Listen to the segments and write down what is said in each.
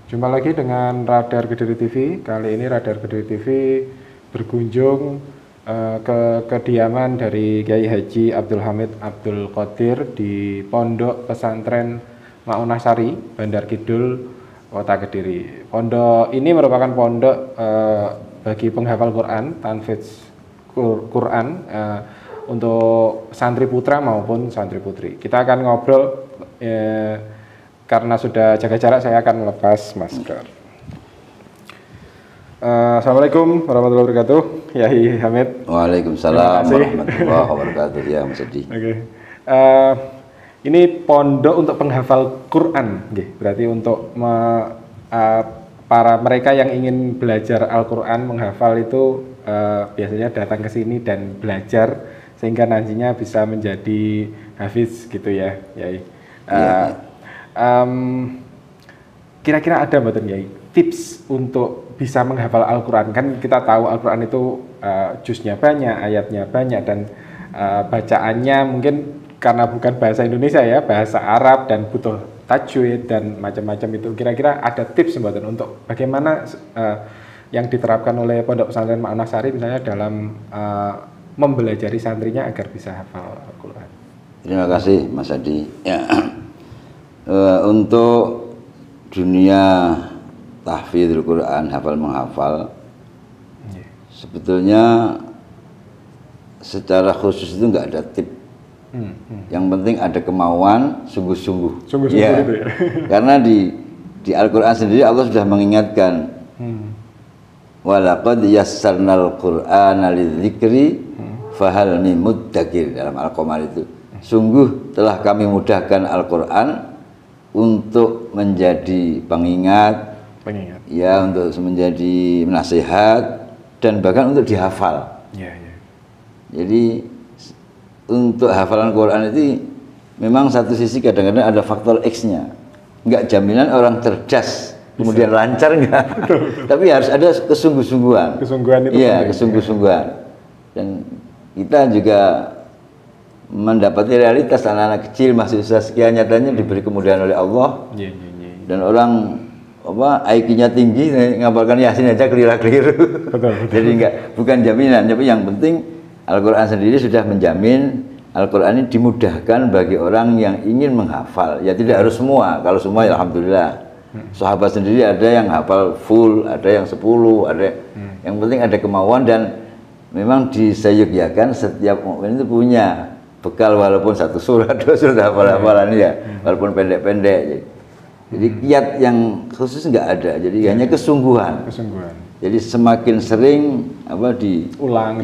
Jumpa lagi dengan Radar Kediri TV. Kali ini Radar Kediri TV berkunjung ke kediaman dari Kiai Haji Abdul Hamid Abdul Qadir di Pondok Pesantren Maunah Sari, Bandar Kidul, Kota Kediri. Pondok ini merupakan pondok bagi penghafal Quran, tahfidz Quran untuk santri putra maupun santri putri. Kita akan ngobrol. Karena sudah jaga jarak, saya akan melepas masker. Assalamualaikum warahmatullahi wabarakatuh, Yai Hamid. Waalaikumsalam warahmatullahi wabarakatuh, ya Mas Adi. Oke. Ini pondok untuk penghafal Quran, berarti untuk para mereka yang ingin belajar Al-Quran, menghafal itu biasanya datang ke sini dan belajar sehingga nantinya bisa menjadi hafiz gitu ya, Yai. Kira-kira ada mboten Yai tips untuk bisa menghafal Al-Quran? Kan kita tahu Al-Quran itu juznya banyak, ayatnya banyak, dan bacaannya mungkin karena bukan bahasa Indonesia ya, bahasa Arab dan butuh tajwid dan macam-macam itu. Kira-kira ada tips mboten untuk bagaimana yang diterapkan oleh Pondok Pesantren Maunah Sari misalnya dalam membelajari santrinya agar bisa hafal Al-Quran? Terima kasih Mas Adi. Ya. Untuk dunia tahfidzul Quran, hafal menghafal, sebetulnya secara khusus itu nggak ada tip. Yang penting ada kemauan, sungguh-sungguh. Ya. Gitu ya. Karena di Al-Quran sendiri Allah sudah mengingatkan, walaqad yassarnal Qur'ana lidzikri fahal min muddakir, dalam Al-Qamar itu. Sungguh telah kami mudahkan Al-Quran untuk menjadi pengingat, ya, untuk menjadi nasihat dan bahkan untuk dihafal. Ya. Jadi untuk hafalan Quran itu memang satu sisi kadang-kadang ada faktor X-nya. Enggak jaminan orang cerdas kemudian lancar enggak. Tapi harus ada kesungguh-sungguhan. Kesungguhan itu. Iya, kesungguh-sungguhan. Dan kita juga mendapati realitas anak-anak kecil masih usia sekian nyatanya diberi kemudahan oleh Allah. Dan orang IQ-nya tinggi ngapalkan Yasin aja keliru. Betul. Jadi bukan jaminan, tapi yang penting Al-Quran sendiri sudah menjamin Al-Quran ini dimudahkan bagi orang yang ingin menghafal. Ya tidak harus semua, kalau semua ya alhamdulillah. Sahabat sendiri ada yang hafal full, ada yang 10, ada yang penting ada kemauan. Dan memang disayogyakan setiap mukmin itu punya bekal walaupun satu surat, dua surat hafalan ya, walaupun pendek-pendek. Jadi kiat yang khusus nggak ada, jadi hanya kesungguhan. Jadi semakin sering diulang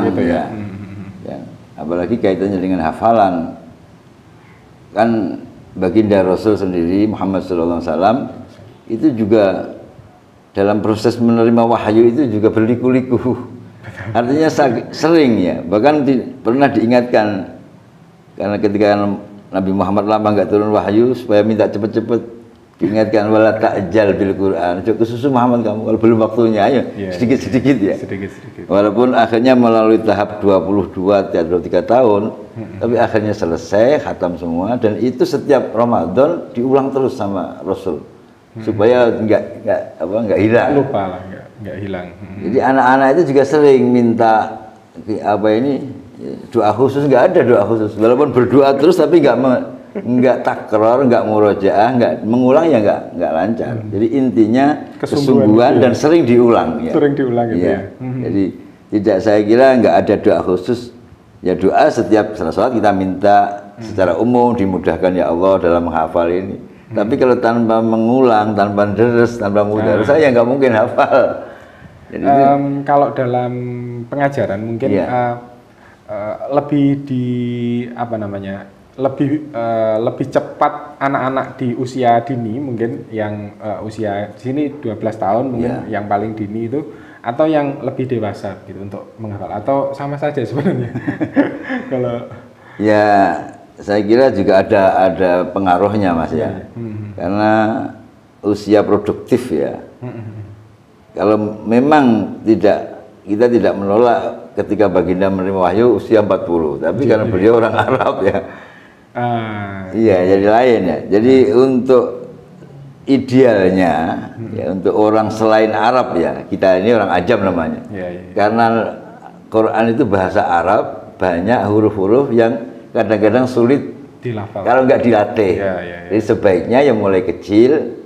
gitu ya. Ya. Apalagi kaitannya dengan hafalan. Kan baginda Rasul sendiri Muhammad SAW itu juga dalam proses menerima wahyu itu juga berliku-liku. Artinya sering ya, bahkan pernah diingatkan karena ketika Nabi Muhammad lama nggak turun wahyu supaya minta cepet-cepet diingatkan, wala ta'jal bil Quran, jangan kesusu Muhammad kamu kalau belum waktunya, ayo sedikit-sedikit ya. Sedikit-sedikit. Walaupun akhirnya melalui tahap 22 atau 3 tahun, tapi akhirnya selesai, khatam semua, dan itu setiap Ramadan diulang terus sama Rasul supaya nggak hilang. Lupa lah, nggak hilang. Jadi anak-anak itu juga sering minta doa khusus. Nggak ada doa khusus, walaupun berdoa terus tapi nggak takror, nggak murojaah, nggak mengulang ya nggak lancar. Jadi intinya kesungguhan dan sering diulang. Ya. Sering diulang gitu ya. Jadi saya kira nggak ada doa khusus. Ya doa setiap salat kita minta secara umum dimudahkan ya Allah dalam menghafal ini. Tapi kalau tanpa mengulang, tanpa deres, tanpa mudah, saya nggak mungkin hafal. Jadi, kalau dalam pengajaran mungkin lebih lebih cepat anak-anak di usia dini mungkin yang usia di sini 12 tahun mungkin yang paling dini itu, atau yang lebih dewasa gitu untuk menghafal, atau sama saja sebenarnya. Kalau ya saya kira juga ada pengaruhnya Mas ya. Karena usia produktif ya. Kalau memang kita tidak menolak ketika baginda menerima wahyu usia 40, tapi karena beliau orang Arab ya. Iya, jadi lain ya. Jadi untuk idealnya ya untuk orang selain Arab ya, kita ini orang Ajam namanya. Karena Quran itu bahasa Arab, banyak huruf-huruf yang kadang-kadang sulit dilafal kalau nggak dilatih. Jadi sebaiknya yang mulai kecil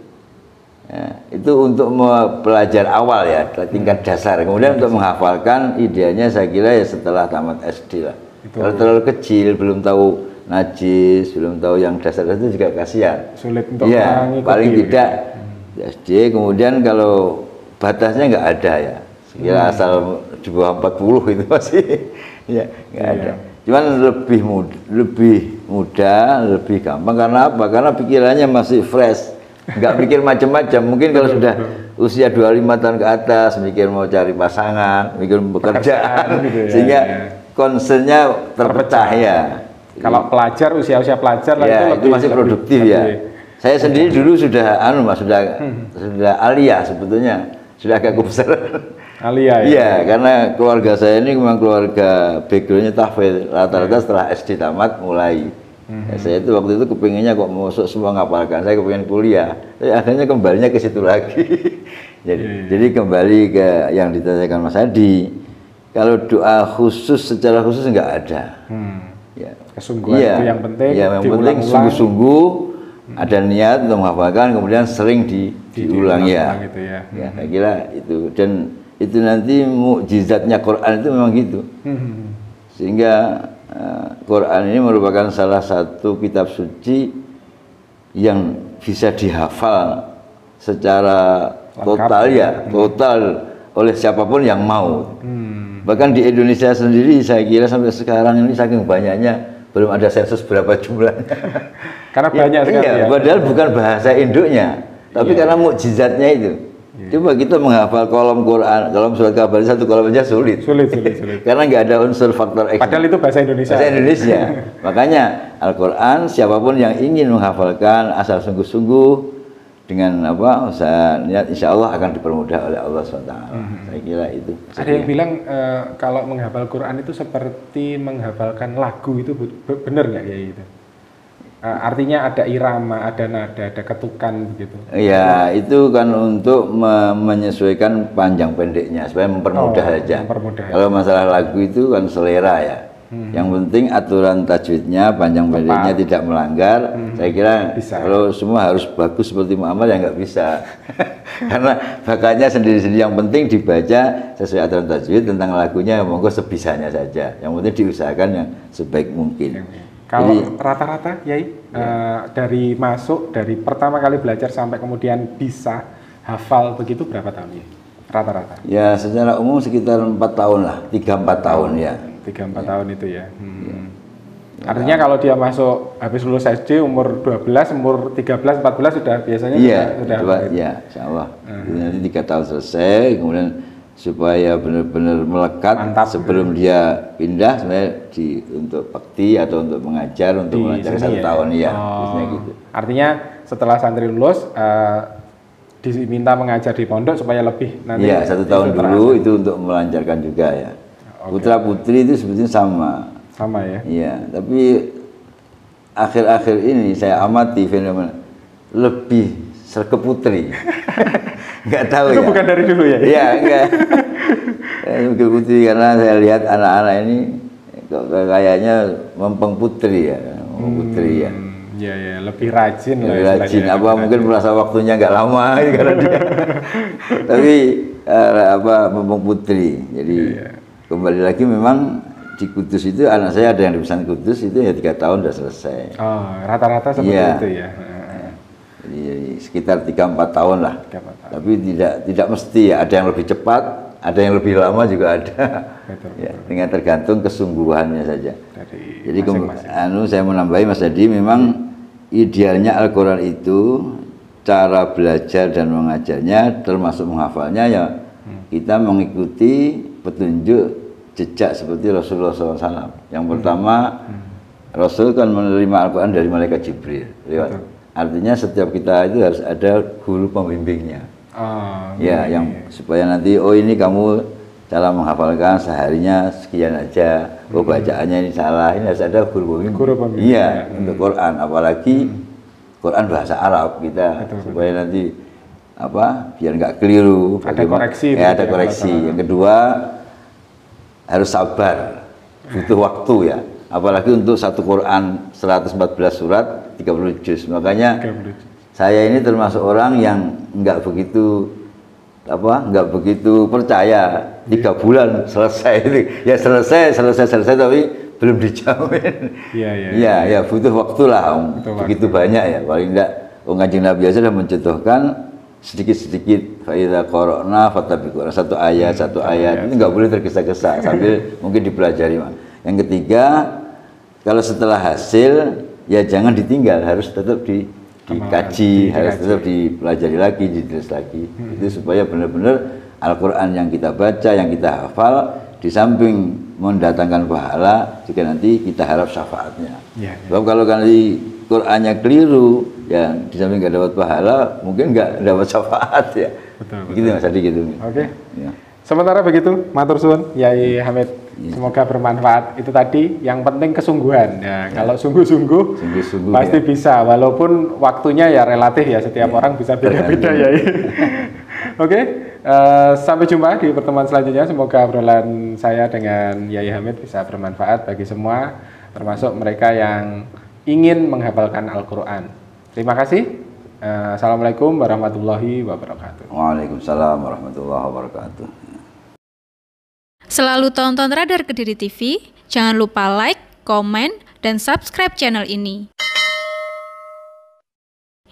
ya, itu untuk belajar awal ya, tingkat dasar. Kemudian untuk menghafalkan idealnya saya kira ya setelah tamat SD lah. Kalau terlalu kecil belum tahu najis, belum tahu yang dasar-dasar itu juga kasihan. Sulit untuk paling tidak SD. Kemudian kalau batasnya nggak ada ya, sekira asal di bawah 40 itu masih ya nggak ada. Cuman lebih mudah, lebih gampang karena apa? Karena pikirannya masih fresh, nggak mikir macam-macam. Mungkin kalau sudah usia 25 tahun ke atas, mikir mau cari pasangan, mikir pekerjaan, gitu ya, sehingga concernnya terpecah ya. Kalau pelajar, usia-usia pelajar ya, itu masih produktif ya. Saya sendiri dulu sudah sudah alia sebetulnya, sudah agak besar. Alia ya. Iya, karena keluarga saya ini memang keluarga backgroundnya tahfidz, rata-rata setelah SD tamat mulai. Ya, saya itu waktu itu kepinginnya kok masuk semua ngapalkan, saya kepingin kuliah, tapi akhirnya kembalinya ke situ lagi. Jadi kembali ke yang ditanyakan Mas Adi, kalau doa khusus secara khusus nggak ada. Ya. Kesungguhan itu yang penting. Ya, yang penting sungguh-sungguh ada niat untuk menghafalkan, kemudian sering diulang ya. Gitu ya. Ya, saya kira itu, dan itu nanti mukjizatnya Quran itu memang gitu. Sehingga Quran ini merupakan salah satu kitab suci yang bisa dihafal secara total ya, total oleh siapapun yang mau. Bahkan di Indonesia sendiri saya kira sampai sekarang ini saking banyaknya belum ada sensus berapa jumlahnya. Karena banyak sekali ya. Padahal bukan bahasa induknya, tapi karena mukjizatnya itu. Coba kita menghafal kolom Quran, kolom surat kabar satu kolom aja sulit. Sulit. Karena nggak ada unsur faktor X. Padahal itu bahasa Indonesia. Bahasa Indonesia. Makanya Al-Quran siapapun yang ingin menghafalkan asal sungguh-sungguh dengan apa usaha niat, insya Allah akan dipermudah oleh Allah SWT. Saya kira itu. Ada yang bilang kalau menghafal Quran itu seperti menghafalkan lagu, itu benar nggak ya itu? Artinya ada irama, ada nada, ada ketukan begitu. Ya, itu kan untuk menyesuaikan panjang pendeknya supaya mempermudah saja. Kalau masalah lagu itu kan selera ya. Yang penting aturan tajwidnya, panjang pendeknya tidak melanggar. Saya kira bisa. Kalau semua harus bagus seperti Muhammad ya nggak bisa. Karena bakatnya sendiri-sendiri. Yang penting dibaca sesuai aturan tajwid, tentang lagunya monggo sebisanya saja. Yang penting diusahakan yang sebaik mungkin. Kalau rata-rata Yai, dari pertama kali belajar sampai kemudian bisa hafal begitu berapa tahun ya? Rata-rata? Ya secara umum sekitar 4 tahun lah, 3-4 tahun ya. 3-4 tahun itu ya. Artinya kalau dia masuk habis lulus SD umur 12, umur 13, 14 sudah biasanya sudah ya, insya Allah. Nanti 3 tahun selesai, kemudian supaya benar-benar melekat. Mantap, sebelum dia pindah sebenarnya untuk bakti atau untuk mengajar, untuk mengajar 1 tahun ya. Gitu. Artinya setelah santri lulus diminta mengajar di pondok supaya lebih nanti. Iya, 1 tahun dulu itu untuk melancarkan juga ya. Putra putri itu sebetulnya sama ya. Iya, tapi akhir-akhir ini saya amati fenomena lebih serke putri. Nggak tahu itu ya. Bukan dari dulu ya? Iya, enggak. Serke putri karena saya lihat anak-anak ini kayaknya mempeng putri ya, putri ya. Ya, lebih rajin lah. Lebih rajin, apa mungkin merasa waktunya nggak lama karena dia. Tapi mempeng putri. Jadi kembali lagi memang di Kudus itu anak saya ada yang di pesantren Kudus itu ya 3 tahun sudah selesai. Rata-rata seperti itu ya. Jadi sekitar 3-4 tahun lah. Tapi tidak mesti ya, ada yang lebih cepat, ada yang lebih lama juga ada. Betul. Dengan tergantung kesungguhannya saja. Jadi saya menambahi Mas Adi, memang idealnya Al-Quran itu cara belajar dan mengajarnya termasuk menghafalnya ya kita mengikuti petunjuk jejak seperti Rasulullah SAW. Yang pertama, Rasul kan menerima Al-Quran dari malaikat Jibril. Artinya setiap kita itu harus ada guru pembimbingnya. Supaya nanti ini kamu cara menghafalkan seharinya sekian aja. Bacaannya ini salah, ini harus ada guru pembimbing. Iya, untuk Quran. Apalagi Quran bahasa Arab kita, Betul, supaya nanti biar nggak keliru. Ada koreksi. Ya, ada koreksi. Yang kedua, harus sabar, butuh waktu ya. Apalagi untuk satu Quran 114 surat 30 juz. Makanya saya ini termasuk orang yang nggak begitu percaya 3 bulan selesai itu. Ya selesai tapi belum dijamin. Iya, butuh waktu lah. Begitu banyak ya. Paling enggak Kanjeng Nabi sudah mencontohkan sedikit-sedikit faida qara'na fatabiqura, satu ayat itu nggak boleh tergesa-gesa sambil mungkin dipelajari. Yang ketiga, kalau setelah hasil ya jangan ditinggal, harus tetap dikaji, harus tetap dipelajari lagi, ditulis lagi. Itu supaya benar-benar Al-Qur'an yang kita baca, yang kita hafal, di samping mendatangkan pahala juga nanti kita harap syafaatnya. Sebab kalau nanti Qur'annya keliru, ya di samping nggak dapat pahala, mungkin nggak dapat syafaat ya. Begitu Mas Adi gitu. Oke. Ya. Sementara begitu, matur suwun Yai Hamid. Semoga bermanfaat. Itu tadi yang penting kesungguhan. Ya, kalau sungguh-sungguh pasti bisa. Walaupun waktunya ya relatif ya, setiap orang bisa beda-beda ya. Oke. Sampai jumpa di pertemuan selanjutnya. Semoga obrolan saya dengan Yai Hamid bisa bermanfaat bagi semua, termasuk mereka yang ingin menghafalkan Al-Quran. Terima kasih. Assalamualaikum warahmatullahi wabarakatuh. Waalaikumsalam warahmatullahi wabarakatuh. Selalu tonton Radar Kediri TV, jangan lupa like, komen, dan subscribe channel ini.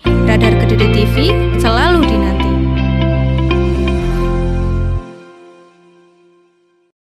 Radar Kediri TV selalu